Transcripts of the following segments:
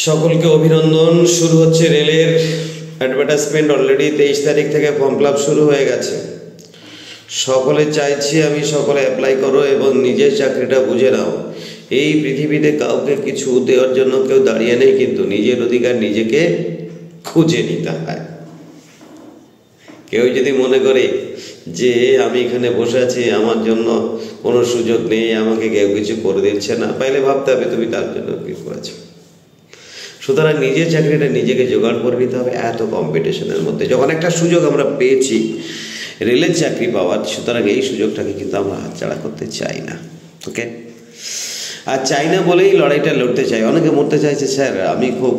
সকলকে অভিনন্দন। শুরু হচ্ছে রেলের অ্যাডভার্টাইজমেন্ট। অলরেডি 23 তারিখ থেকে ফর্ম ফিল আপ শুরু হয়ে গেছে। সকলে চাইছি আমি সকলে অ্যাপ্লাই করো এবং নিজের চাকরিটা বুঝে নাও। এই পৃথিবীতে কাউকে কিছু দেওয়ার জন্য কেউ দাঁড়িয়ে নেই, কিন্তু নিজের অধিকার নিজেকে খুঁজে নিতে হয়। কেউ যদি মনে করে যে আমি এখানে বসে আছি, আমার জন্য কোনো সুযোগ নেই, আমাকে কেউ কিছু করে দিচ্ছে না, পাইলে ভাবতে হবে তুমি তার জন্য কি করেছো। সুতরাং নিজের চাকরিটা নিজেকে জোগাড় করে নিতে হবে এত কম্পিটিশনের মধ্যে। যখন একটা সুযোগ আমরা পেয়েছি রেলের চাকরি পাওয়ার, সুতরাং এই সুযোগটাকে কিন্তু আমরা হাতছাড়া করতে চাই না। ওকে, আর চাই না বলেই লড়াইটা লড়তে চাই। অনেকে মরতে চাইছে, স্যার আমি খুব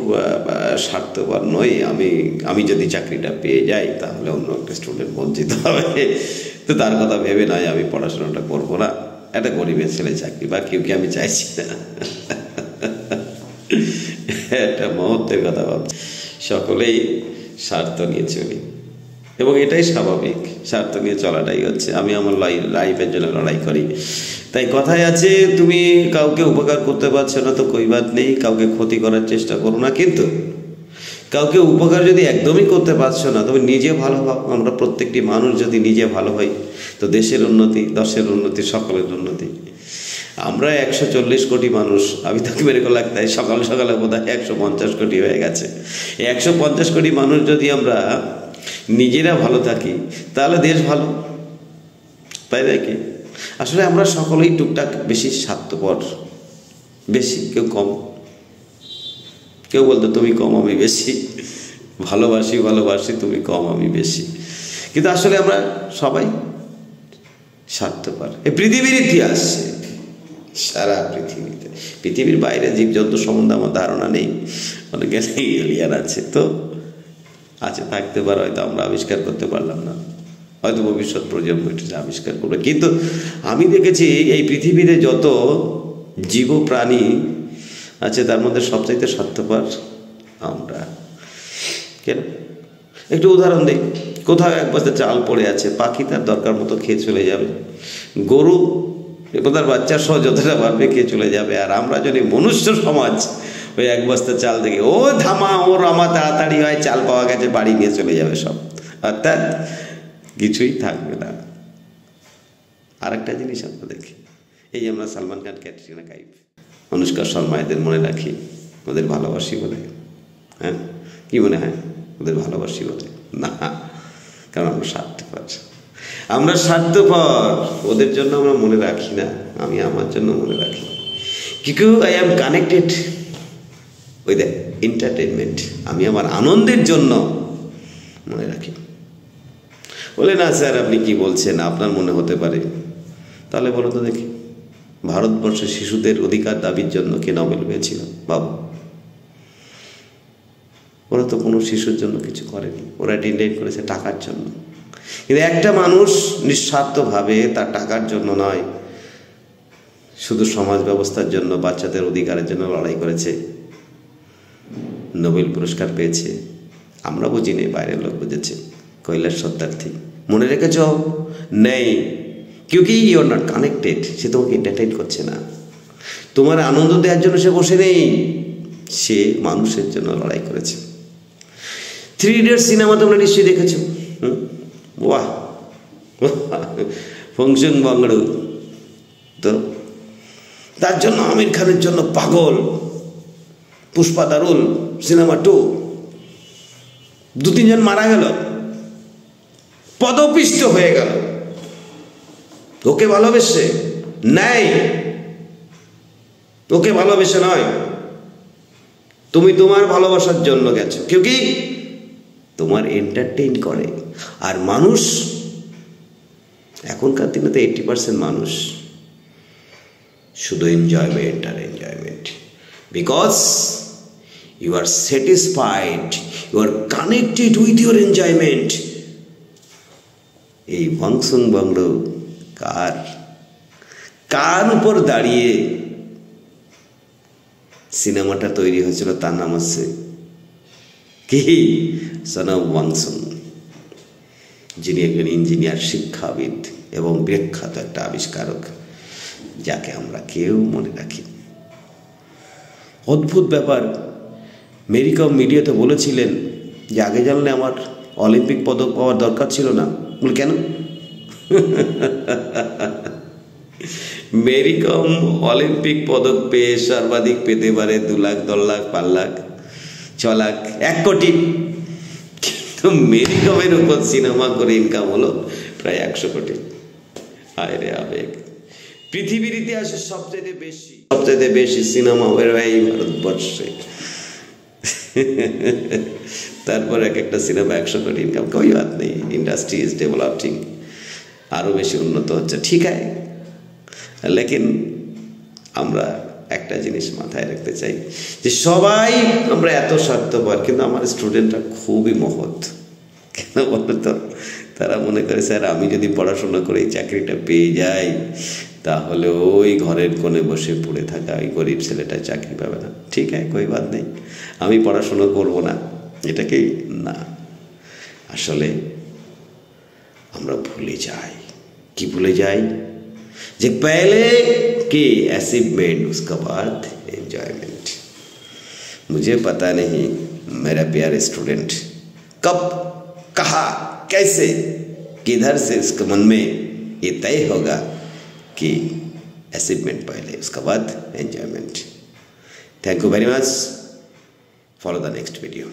স্বার্থপর নই, আমি যদি চাকরিটা পেয়ে যাই তাহলে অন্য একটা স্টুডেন্ট বঞ্চিত হবে, তো তার কথা ভেবে নয় আমি পড়াশোনাটা করবো না, একটা গরিবের ছেলে চাকরি বা কেউকে আমি চাইছি না। একটা মুহূর্তের কথা ভাবছি। সকলেই স্বার্থ নিয়ে চলি এবং এটাই স্বাভাবিক, স্বার্থ নিয়ে চলাটাই হচ্ছে। আমি আমার লাইফের জন্য লড়াই করি। তাই কথায় আছে, তুমি কাউকে উপকার করতে পারছো না তো কই বাত নেই, কাউকে ক্ষতি করার চেষ্টা করো না। কিন্তু কাউকে উপকার যদি একদমই করতে পারছো না, তবে নিজে ভালো হও। আমরা প্রত্যেকটি মানুষ যদি নিজে ভালো হই তো দেশের উন্নতি, দশের উন্নতি, সকলের উন্নতি। আমরা 140 কোটি মানুষ, আমি তাকে মেরে লাগতে সকাল সকালে বোধ হয় 150 কোটি হয়ে গেছে। 150 কোটি মানুষ যদি আমরা নিজেরা ভালো থাকি তাহলে দেশ ভালো, তাই নাকি? আসলে আমরা সকলেই টুকটাক বেশি স্বার্থপর, বেশি, কেউ কম। কেউ বলতো তুমি কম আমি বেশি, ভালোবাসি তুমি কম আমি বেশি, কিন্তু আসলে আমরা সবাই স্বার্থপর। এই পৃথিবীর ইতিহাস, সারা পৃথিবীতে, পৃথিবীর বাইরে জীবজন্তু সম্বন্ধে আমার ধারণা নেই, অনেকে এলিয়ান আছে, তো আছে, থাকতে পারে, হয়তো আমরা আবিষ্কার করতে পারলাম না, হয়তো ভবিষ্যৎ প্রজন্ম এটা আবিষ্কার করবে। কিন্তু আমি দেখেছি এই পৃথিবীতে যত জীব প্রাণী আছে তার মধ্যে সবচাইতে স্বার্থপর আমরা। কেন? একটু উদাহরণ দিই। কোথাও এক বস্তা চাল পড়ে আছে, পাখি তার দরকার মতো খেয়ে চলে যাবে, গরু তার বাচ্চার সহ যতটা পারবে খেয়ে চলে যাবে। আর আমরা যদি মনুষ্য সমাজ ওই এক বস্তা চাল দেখে ও ধামা ও রামা, তাড়াতাড়ি হয়, চাল পাওয়া গেছে, বাড়ি নিয়ে চলে যাবে সব, অর্থাৎ কিছুই থাকবে না। আর একটা জিনিস আমরা দেখি, এই যে আমরা সালমান খান, ক্যাটরিনা কাইফ, অনুষ্কা শর্মা, এদের মনে রাখি ওদের ভালোবাসি বলে। হ্যাঁ, কি মনে হয় ওদের ভালোবাসি বলে? না, কারণ আমরা স্বার্থপর। ওদের জন্য আমরা মনে রাখি না, আমি আমার জন্য মনে রাখি। কিন্তু I am connected with entertainment, আমি আমার আনন্দের জন্য মনে রাখি। বলে না স্যার আপনি কি বলছেন, আপনার মনে হতে পারে। তাহলে বলো তো দেখি, ভারতবর্ষের শিশুদের অধিকার দাবির জন্য কে নোবেল পেয়েছিল? বাবু, ওরা তো কোনো শিশুর জন্য কিছু করেনি, ওরা ডিনাইট করেছে টাকার জন্য। কিন্তু একটা মানুষ নিঃস্বার্থভাবে তার টাকার জন্য নয়, শুধু সমাজ ব্যবস্থার জন্য, বাচ্চাদের অধিকারের জন্য লড়াই করেছে, নোবেল পুরস্কার পেয়েছে। আমরা বুঝিনি, বাইরের লোক বুঝেছে। কৈলাস সত্যার্থী, মনে রেখেছ? নেই, কিউকি ইউ আর নট কানেক্টেড। সে তোমাকে এন্টারটেইন করছে না, তোমার আনন্দ দেওয়ার জন্য সে বসে নেই, সে মানুষের জন্য লড়াই করেছে। 3 ইডিয়টস সিনেমা তোমরা নিশ্চয়ই দেখেছো। বাহ, ফংশন বাংড়ু, তো তার জন্য আমির খানের জন্য পাগল। পুষ্পা দারুল, সিনেমা 2, 2-3 জন মারা গেল, পদপিষ্ট হয়ে গেল। ওকে ভালোবেসে নাই, ওকে ভালোবেসে নয়, তুমি তোমার ভালোবাসার জন্য গেছো, কেউ কি তোমার এন্টারটেইন করে। আর মানুষ এখনকার দিনে তো 80% মানুষ শুধু এনজয়মেন্ট আর enjoyment, because you are satisfied, you are connected with your enjoyment. এই বংশং বংড় কার উপর দাঁড়িয়ে সিনেমাটা তৈরি হয়েছিল, তার নাম হচ্ছে কি? সনম ওয়াংসুং, যিনি একজন ইঞ্জিনিয়ার, শিক্ষাবিদ এবং বিখ্যাত একটা আবিষ্কারক, যাকে আমরা কেউ মনে রাখি। অদ্ভুত ব্যাপার, মেরি কম মিডিয়াতে বলেছিলেন যে আগে জানলে আমার অলিম্পিক পদক পাওয়ার দরকার ছিল না। বলে কেন? মেরি কম অলিম্পিক পদক পেয়ে সর্বাধিক পেতে পারে 2 লাখ, 10 লাখ, 5 লাখ, 6 লাখ, 1 কোটি। কিন্তু মেরি কমের উপর সিনেমা করে ইনকাম হলো প্রায় 100 কোটি। হায় রে আবেগ! পৃথিবীর ইতিহাসে সবচেয়ে বেশি সিনেমা বের হয় এই ভারতবর্ষে। তারপর এক একটা সিনেমা 100 কোটি ইনকাম। कोई बात नहीं, इंडस्ट्री इज डेवलपिंग, আরও বেশি উন্নত হচ্ছে, ঠিক আছে। লেকিন আমরা একটা জিনিস মাথায় রাখতে চাই যে সবাই আমরা এত স্বার্থপর, কিন্তু আমার স্টুডেন্টরা খুবই মহৎ। কেন বলতো? তারা মনে করে স্যার আমি যদি পড়াশোনা করে এই চাকরিটা পেয়ে যাই তাহলে ওই ঘরের কোণে বসে পড়ে থাকা ওই গরিব ছেলেটা চাকরি পাবে না। ঠিক আছে, कोई बात नहीं, আমি পড়াশোনা করব না, এটাকেই না। আসলে আমরা ভুলে যাই, কি ভুলে যাই? যে पहले की अचीवमेंट उसका बाद एंजॉयमेंट। मुझे पता नहीं मेरा प्यारे स्टूडेंट कब, कहाँ, कैसे, किधर से उसके मन में ये तय होगा कि अचीवमेंट पहले, उसका बाद enjoyment. Thank you very much. Follow the next video.